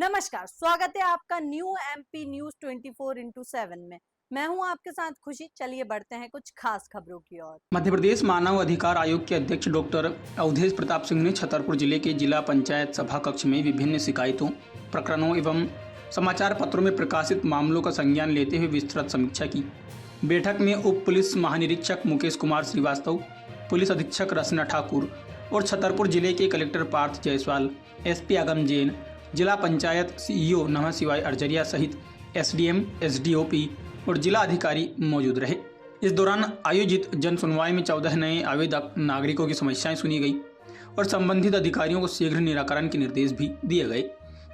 नमस्कार, स्वागत है आपका न्यू एमपी न्यूज 24x7 में। मैं हूं आपके साथ खुशी। चलिए बढ़ते हैं कुछ खास खबरों की ओर। मध्य प्रदेश मानव अधिकार आयोग के अध्यक्ष डॉक्टर अवधेश प्रताप सिंह ने छतरपुर जिले के जिला पंचायत सभा कक्ष में विभिन्न शिकायतों, प्रकरणों एवं समाचार पत्रों में प्रकाशित मामलों का संज्ञान लेते हुए विस्तृत समीक्षा की। बैठक में उप पुलिस महानिरीक्षक मुकेश कुमार श्रीवास्तव, पुलिस अधीक्षक रचना ठाकुर और छतरपुर जिले के कलेक्टर पार्थ जायसवाल, एसपी आगम जैन, जिला पंचायत सीईओ नमः शिवाय अर्जरिया सहित एसडीएम, एसडीओपी और जिला अधिकारी मौजूद रहे। इस दौरान आयोजित जन सुनवाई में 14 नए आवेदक नागरिकों की समस्याएं सुनी गई और संबंधित अधिकारियों को शीघ्र निराकरण के निर्देश भी दिए गए।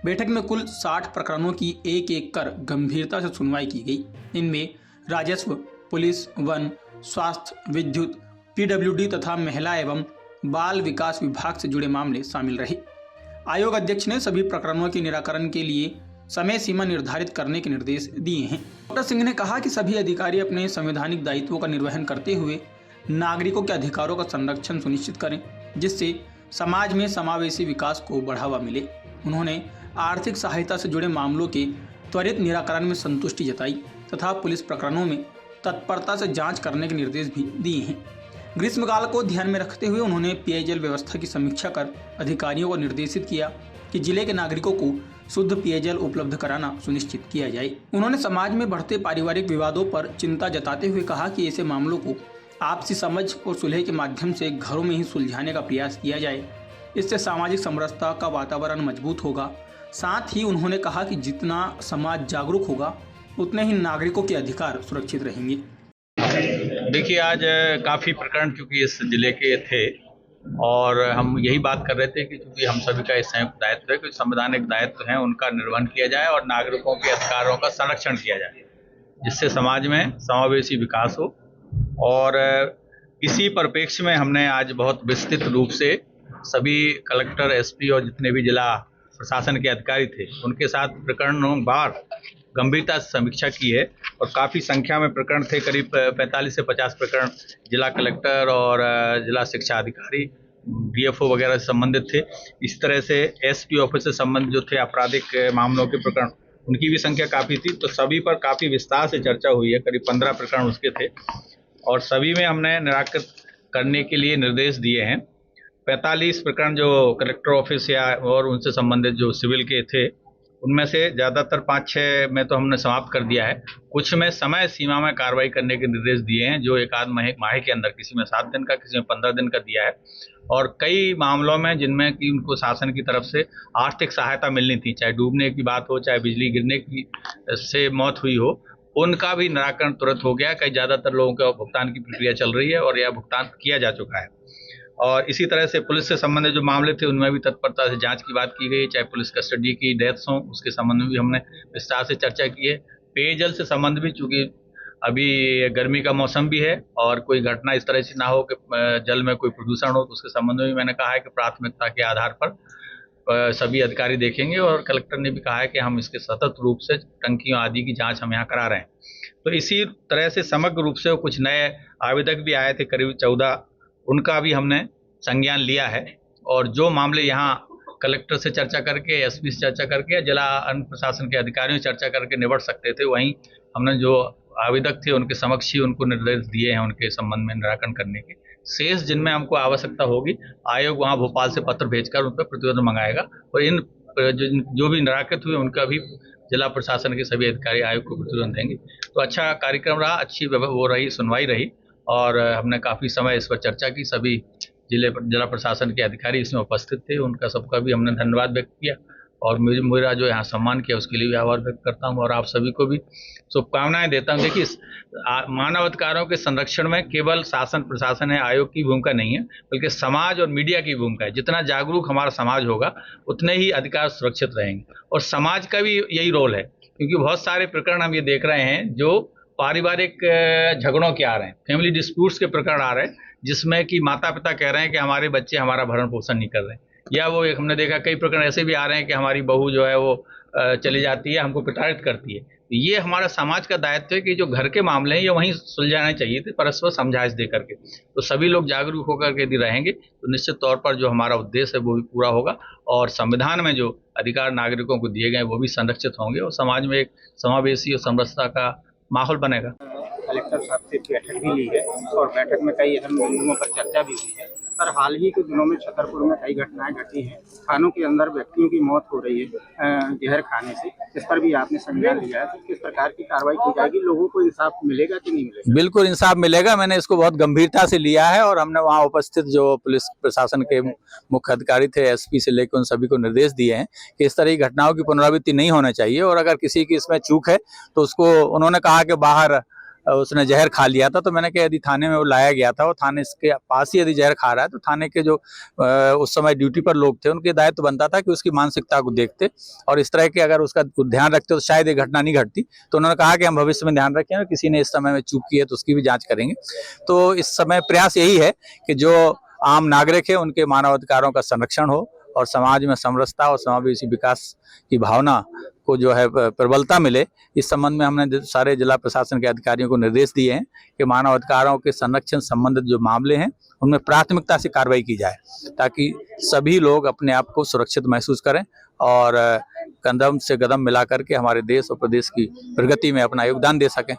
बैठक में कुल 60 प्रकरणों की एक एक कर गंभीरता से सुनवाई की गई। इनमें राजस्व, पुलिस, वन, स्वास्थ्य, विद्युत, पीडब्ल्यूडी तथा महिला एवं बाल विकास विभाग से जुड़े मामले शामिल रहे। आयोग अध्यक्ष ने सभी प्रकरणों के निराकरण के लिए समय सीमा निर्धारित करने के निर्देश दिए हैं। डॉक्टर सिंह ने कहा कि सभी अधिकारी अपने संवैधानिक दायित्वों का निर्वहन करते हुए नागरिकों के अधिकारों का संरक्षण सुनिश्चित करें, जिससे समाज में समावेशी विकास को बढ़ावा मिले। उन्होंने आर्थिक सहायता से जुड़े मामलों के त्वरित निराकरण में संतुष्टि जताई तथा पुलिस प्रकरणों में तत्परता से जाँच करने के निर्देश भी दिए हैं। ग्रीष्मकाल को ध्यान में रखते हुए उन्होंने पेयजल व्यवस्था की समीक्षा कर अधिकारियों को निर्देशित किया कि जिले के नागरिकों को शुद्ध पेयजल उपलब्ध कराना सुनिश्चित किया जाए। उन्होंने समाज में बढ़ते पारिवारिक विवादों पर चिंता जताते हुए कहा कि ऐसे मामलों को आपसी समझ और सुलह के माध्यम से घरों में ही सुलझाने का प्रयास किया जाए। इससे सामाजिक समरसता का वातावरण मजबूत होगा। साथ ही उन्होंने कहा कि जितना समाज जागरूक होगा उतने ही नागरिकों के अधिकार सुरक्षित रहेंगे। देखिए, आज काफ़ी प्रकरण चूँकि इस जिले के थे और हम यही बात कर रहे थे कि चूँकि हम सभी का इस संयुक्त दायित्व है कि संवैधानिक दायित्व हैं उनका निर्वहन किया जाए और नागरिकों के अधिकारों का संरक्षण किया जाए, जिससे समाज में समावेशी विकास हो। और इसी परिप्रेक्ष्य में हमने आज बहुत विस्तृत रूप से सभी कलेक्टर, एसपी और जितने भी जिला प्रशासन के अधिकारी थे उनके साथ प्रकरणों बार गंभीरता से समीक्षा की है और काफ़ी संख्या में प्रकरण थे। करीब 45 से 50 प्रकरण जिला कलेक्टर और जिला शिक्षा अधिकारी, डीएफओ वगैरह से संबंधित थे। इस तरह से एसपी ऑफिस से संबंधित जो थे आपराधिक मामलों के प्रकरण, उनकी भी संख्या काफ़ी थी। तो सभी पर काफ़ी विस्तार से चर्चा हुई है। करीब 15 प्रकरण उसके थे और सभी में हमने निराकृत करने के लिए निर्देश दिए हैं। 45 प्रकरण जो कलेक्टर ऑफिस या और उनसे संबंधित जो सिविल के थे उनमें से ज़्यादातर 5-6 में तो हमने समाप्त कर दिया है। कुछ में समय सीमा में कार्रवाई करने के निर्देश दिए हैं, जो एक आध माह के अंदर, किसी में 7 दिन का, किसी में 15 दिन का दिया है। और कई मामलों में जिनमें कि उनको शासन की तरफ से आर्थिक सहायता मिलनी थी, चाहे डूबने की बात हो, चाहे बिजली गिरने की से मौत हुई हो, उनका भी निराकरण तुरंत हो गया। कई ज़्यादातर लोगों का भुगतान की प्रक्रिया चल रही है और यह भुगतान किया जा चुका है। और इसी तरह से पुलिस से संबंधित जो मामले थे उनमें भी तत्परता से जांच की बात की गई, चाहे पुलिस कस्टडी की डेथ्स हों उसके संबंध में भी हमने विस्तार से चर्चा की है। पेयजल से संबंध भी, चूँकि अभी गर्मी का मौसम भी है और कोई घटना इस तरह से ना हो कि जल में कोई प्रदूषण हो, तो उसके संबंध में भी मैंने कहा है कि प्राथमिकता के आधार पर सभी अधिकारी देखेंगे। और कलेक्टर ने भी कहा है कि हम इसके सतत रूप से टंकियों आदि की जाँच हम यहाँ करा रहे हैं। तो इसी तरह से समग्र रूप से कुछ नए आवेदक भी आए थे, करीब 14, उनका भी हमने संज्ञान लिया है। और जो मामले यहाँ कलेक्टर से चर्चा करके, एसपी से चर्चा करके या जिला अन्य प्रशासन के अधिकारियों से चर्चा करके निबट सकते थे, वहीं हमने जो आवेदक थे उनके समक्ष ही उनको निर्देश दिए हैं उनके संबंध में निराकरण करने के। शेष जिनमें हमको आवश्यकता होगी, आयोग वहाँ भोपाल से पत्र भेजकर उन पर प्रतिवेदन मंगाएगा और इन जो भी निराकृत हुए उनका भी जिला प्रशासन के सभी अधिकारी आयोग को प्रतिवेदन देंगे। तो अच्छा कार्यक्रम रहा, अच्छी वो रही, सुनवाई रही और हमने काफ़ी समय इस पर चर्चा की। सभी जिला प्रशासन के अधिकारी इसमें उपस्थित थे, उनका सबका भी हमने धन्यवाद व्यक्त किया और मेरा जो यहाँ सम्मान किया उसके लिए भी आभार व्यक्त करता हूँ और आप सभी को भी शुभकामनाएं देता हूँ। देखिए, मानव अधिकारों के संरक्षण में केवल शासन प्रशासन है, आयोग की भूमिका नहीं है, बल्कि समाज और मीडिया की भूमिका है। जितना जागरूक हमारा समाज होगा उतने ही अधिकार सुरक्षित रहेंगे और समाज का भी यही रोल है, क्योंकि बहुत सारे प्रकरण हम ये देख रहे हैं जो पारिवारिक झगड़ों के आ रहे हैं, फैमिली डिस्प्यूट्स के प्रकरण आ रहे हैं, जिसमें कि माता पिता कह रहे हैं कि हमारे बच्चे हमारा भरण पोषण नहीं कर रहे हैं, या वो एक हमने देखा कई प्रकरण ऐसे भी आ रहे हैं कि हमारी बहू जो है वो चली जाती है, हमको प्रताड़ित करती है। ये हमारा समाज का दायित्व है कि जो घर के मामले हैं ये वहीं सुलझाने चाहिए थे, परस्पर समझाइश दे करके। तो सभी लोग जागरूक होकर के यदि रहेंगे तो निश्चित तौर पर जो हमारा उद्देश्य है वो भी पूरा होगा और संविधान में जो अधिकार नागरिकों को दिए गए वो भी संरक्षित होंगे और समाज में एक समावेशी और समरसता का माहौल बनेगा। कलेक्टर साहब से बैठक भी ली है और बैठक में कई अहम बिंदुओं पर चर्चा भी हुई है। सर, हाल ही के दिनों में छतरपुर में कई घटनाएं घटी हैं, थानों के अंदर व्यक्तियों की मौत हो रही है जहर खाने से। इस पर भी आपने संज्ञान लिया है, तो किस प्रकार की कार्रवाई की जाएगी, लोगों को इंसाफ मिलेगा कि नहीं मिलेगा? बिल्कुल इंसाफ मिलेगा। मैंने इसको बहुत गंभीरता से लिया है और हमने वहाँ उपस्थित जो पुलिस प्रशासन के मुख्य अधिकारी थे, एसपी से लेकर उन सभी को निर्देश दिए हैं कि इस तरह की घटनाओं की पुनरावृत्ति नहीं होना चाहिए और अगर किसी की इसमें चूक है तो उसको, उन्होंने कहा कि बाहर उसने जहर खा लिया था, तो मैंने कहा यदि थाने में वो लाया गया था, वो थाने के पास ही यदि जहर खा रहा है तो थाने के जो उस समय ड्यूटी पर लोग थे उनके दायित्व बनता था कि उसकी मानसिकता को देखते और इस तरह के अगर उसका ध्यान रखते तो शायद ये घटना नहीं घटती। तो उन्होंने कहा कि हम भविष्य में ध्यान रखें और किसी ने इस समय में चूक की है तो उसकी भी जाँच करेंगे। तो इस समय प्रयास यही है कि जो आम नागरिक है उनके मानवाधिकारों का संरक्षण हो और समाज में समरसता और समावेशी विकास की भावना को जो है प्रबलता मिले। इस संबंध में हमने सारे जिला प्रशासन के अधिकारियों को निर्देश दिए हैं कि मानवाधिकारों के संरक्षण संबंधित जो मामले हैं उनमें प्राथमिकता से कार्रवाई की जाए ताकि सभी लोग अपने आप को सुरक्षित महसूस करें और कदम से कदम मिला करके हमारे देश और प्रदेश की प्रगति में अपना योगदान दे सकें।